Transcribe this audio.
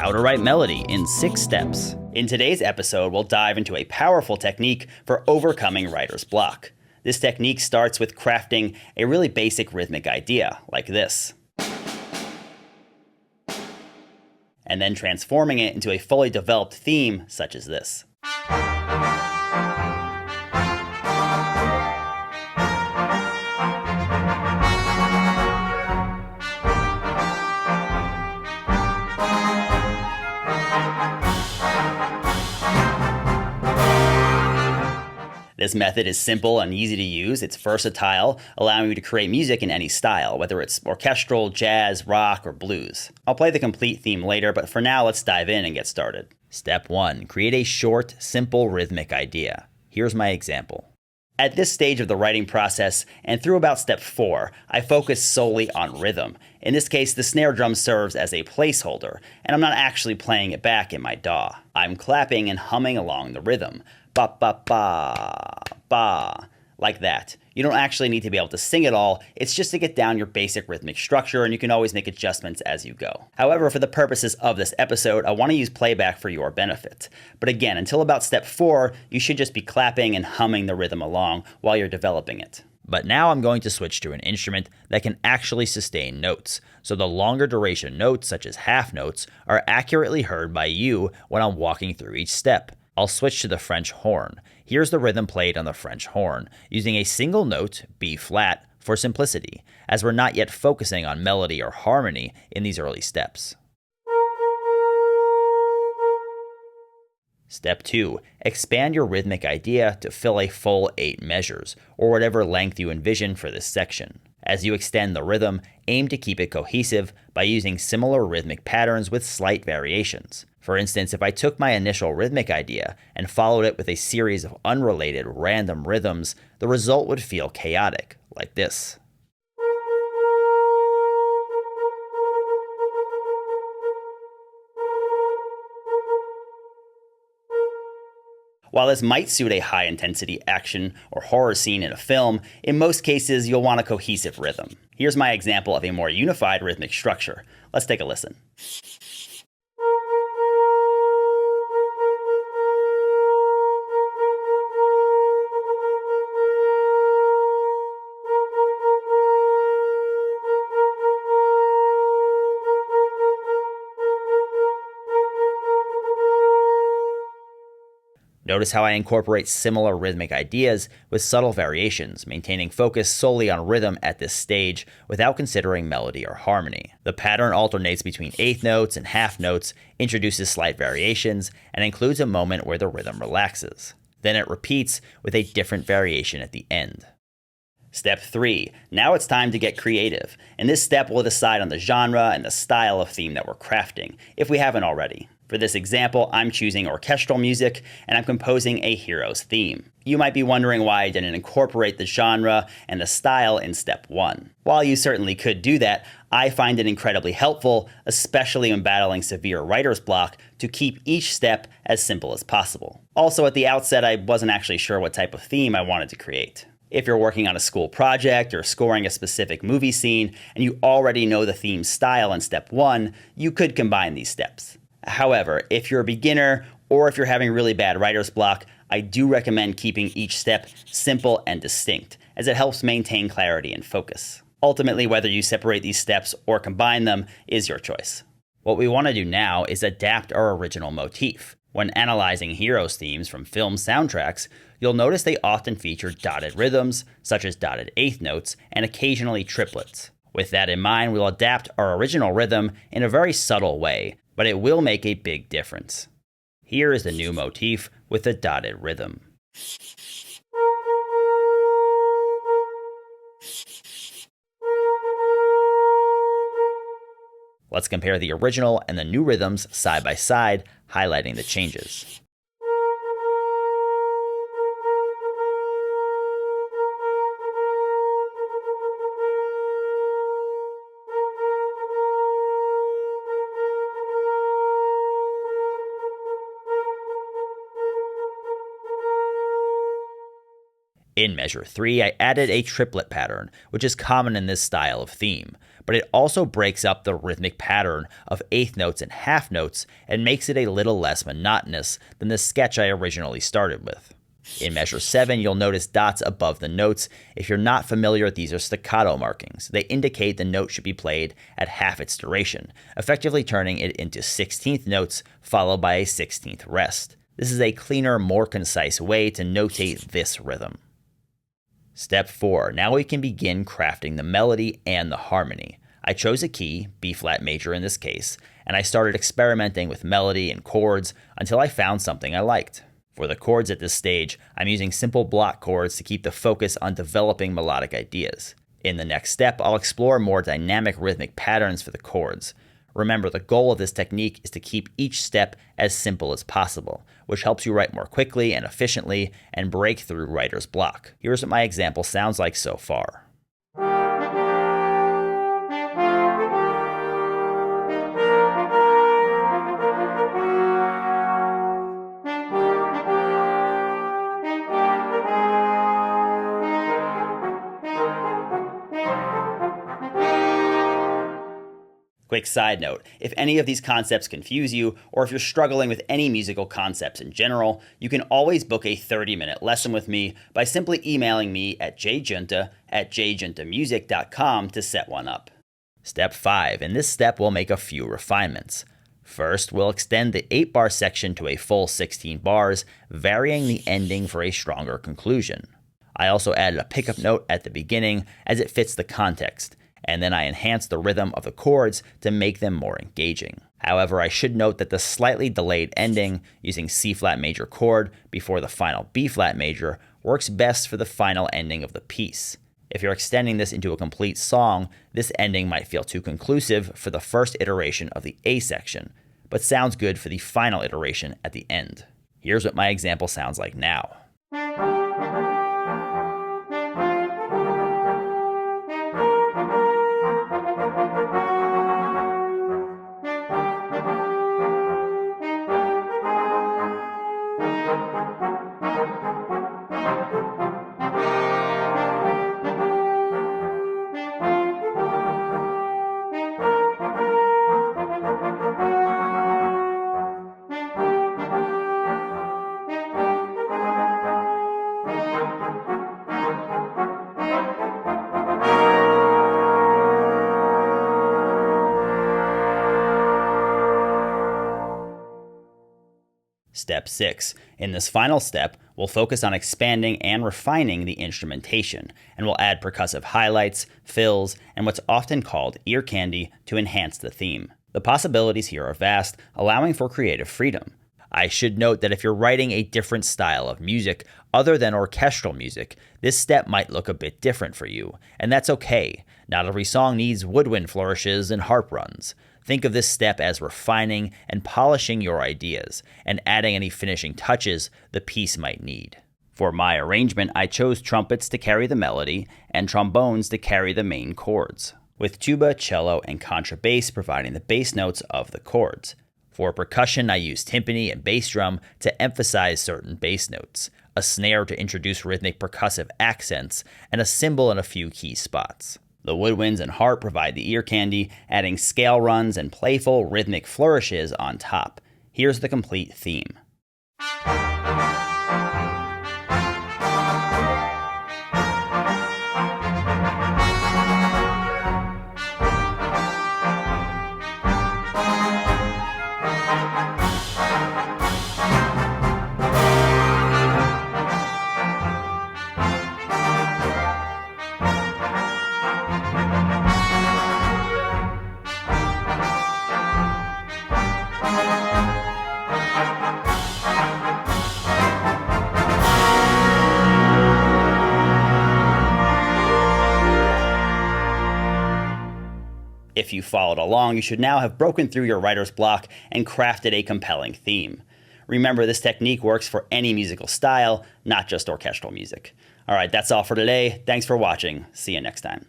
how to write melody in 6 steps. In today's episode, we'll dive into a powerful technique for overcoming writer's block. This technique starts with crafting a really basic rhythmic idea, like this, and then transforming it into a fully developed theme, such as this. This method is simple and easy to use. It's versatile, allowing you to create music in any style, whether it's orchestral, jazz, rock, or blues. I'll play the complete theme later, but for now, let's dive in and get started. Step 1. Create a short, simple rhythmic idea. Here's my example. At this stage of the writing process, and through about step 4, I focus solely on rhythm. In this case, the snare drum serves as a placeholder, and I'm not actually playing it back in my DAW. I'm clapping and humming along the rhythm. Ba ba ba ba, like that. You don't actually need to be able to sing it all, it's just to get down your basic rhythmic structure, and you can always make adjustments as you go. However, for the purposes of this episode, I want to use playback for your benefit. But again, until about step 4, you should just be clapping and humming the rhythm along while you're developing it. But now I'm going to switch to an instrument that can actually sustain notes, so the longer duration notes, such as half notes, are accurately heard by you when I'm walking through each step. I'll switch to the French horn. Here's the rhythm played on the French horn, using a single note, B flat, for simplicity, as we're not yet focusing on melody or harmony in these early steps. Step 2. Expand your rhythmic idea to fill a full 8 measures, or whatever length you envision for this section. As you extend the rhythm, aim to keep it cohesive by using similar rhythmic patterns with slight variations. For instance, if I took my initial rhythmic idea and followed it with a series of unrelated random rhythms, the result would feel chaotic, like this. While this might suit a high-intensity action or horror scene in a film, in most cases you'll want a cohesive rhythm. Here's my example of a more unified rhythmic structure. Let's take a listen. Notice how I incorporate similar rhythmic ideas with subtle variations, maintaining focus solely on rhythm at this stage without considering melody or harmony. The pattern alternates between eighth notes and half notes, introduces slight variations, and includes a moment where the rhythm relaxes. Then it repeats with a different variation at the end. Step 3. Now it's time to get creative. In this step, we'll decide on the genre and the style of theme that we're crafting, if we haven't already. For this example, I'm choosing orchestral music, and I'm composing a hero's theme. You might be wondering why I didn't incorporate the genre and the style in step 1. While you certainly could do that, I find it incredibly helpful, especially when battling severe writer's block, to keep each step as simple as possible. Also, at the outset, I wasn't actually sure what type of theme I wanted to create. If you're working on a school project or scoring a specific movie scene, and you already know the theme style in step 1, you could combine these steps. However, if you're a beginner or if you're having really bad writer's block, I do recommend keeping each step simple and distinct, as it helps maintain clarity and focus. Ultimately, whether you separate these steps or combine them is your choice. What we want to do now is adapt our original motif. When analyzing heroes' themes from film soundtracks, you'll notice they often feature dotted rhythms, such as dotted eighth notes, and occasionally triplets. With that in mind, we'll adapt our original rhythm in a very subtle way, but it will make a big difference. Here is the new motif with the dotted rhythm. Let's compare the original and the new rhythms side by side, highlighting the changes. In measure 3, I added a triplet pattern, which is common in this style of theme, but it also breaks up the rhythmic pattern of eighth notes and half notes and makes it a little less monotonous than the sketch I originally started with. In measure 7, you'll notice dots above the notes. If you're not familiar, these are staccato markings. They indicate the note should be played at half its duration, effectively turning it into 16th notes followed by a 16th rest. This is a cleaner, more concise way to notate this rhythm. Step 4. Now we can begin crafting the melody and the harmony. I chose a key, B flat major in this case, and I started experimenting with melody and chords until I found something I liked. For the chords at this stage, I'm using simple block chords to keep the focus on developing melodic ideas. In the next step, I'll explore more dynamic rhythmic patterns for the chords. Remember, the goal of this technique is to keep each step as simple as possible, which helps you write more quickly and efficiently and break through writer's block. Here's what my example sounds like so far. Quick side note, if any of these concepts confuse you, or if you're struggling with any musical concepts in general, you can always book a 30-minute lesson with me by simply emailing me at JGiunta@JGiuntaMusic.com to set one up. Step 5. In this step, we'll make a few refinements. First, we'll extend the 8-bar section to a full 16 bars, varying the ending for a stronger conclusion. I also added a pickup note at the beginning as it fits the context, and then I enhanced the rhythm of the chords to make them more engaging. However, I should note that the slightly delayed ending using C flat major chord before the final B flat major works best for the final ending of the piece. If you're extending this into a complete song, this ending might feel too conclusive for the first iteration of the A section, but sounds good for the final iteration at the end. Here's what my example sounds like now. Step 6. In this final step, we'll focus on expanding and refining the instrumentation, and we'll add percussive highlights, fills, and what's often called ear candy to enhance the theme. The possibilities here are vast, allowing for creative freedom. I should note that if you're writing a different style of music other than orchestral music, this step might look a bit different for you, and that's okay. Not every song needs woodwind flourishes and harp runs. Think of this step as refining and polishing your ideas, and adding any finishing touches the piece might need. For my arrangement, I chose trumpets to carry the melody and trombones to carry the main chords, with tuba, cello, and contrabass providing the bass notes of the chords. For percussion, I used timpani and bass drum to emphasize certain bass notes, a snare to introduce rhythmic percussive accents, and a cymbal in a few key spots. The woodwinds and harp provide the ear candy, adding scale runs and playful rhythmic flourishes on top. Here's the complete theme. If you followed along, you should now have broken through your writer's block and crafted a compelling theme. Remember, this technique works for any musical style, not just orchestral music. All right, that's all for today. Thanks for watching. See you next time.